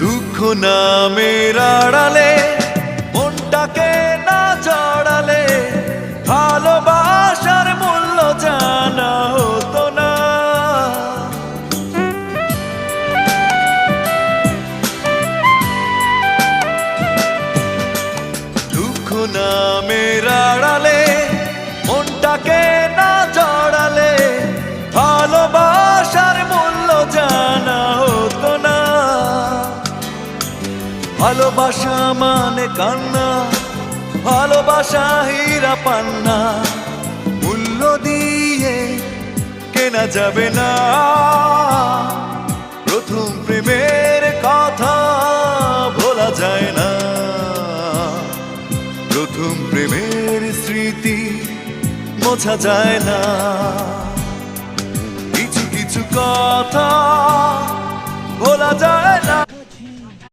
দুঃখ নামের আড়ালে মনটাকে না জড়ালে ভালোবাসার মূল্য জানা হতো না। দুঃখ নামের আড়ালে মনটাকে না জড়ালে ভালোবাসার মূল্য জানা হতো না। ভালোবাসা মানে কান্না, ভালোবাসা হীরা পান্না, মূল্য দিয়ে কেনা যাবে না। প্রথম প্রেমের কথা ভোলা যায় না, প্রথম প্রেমের স্মৃতি মোছা যায় না। কিছু কিছু কথা ভোলা যায়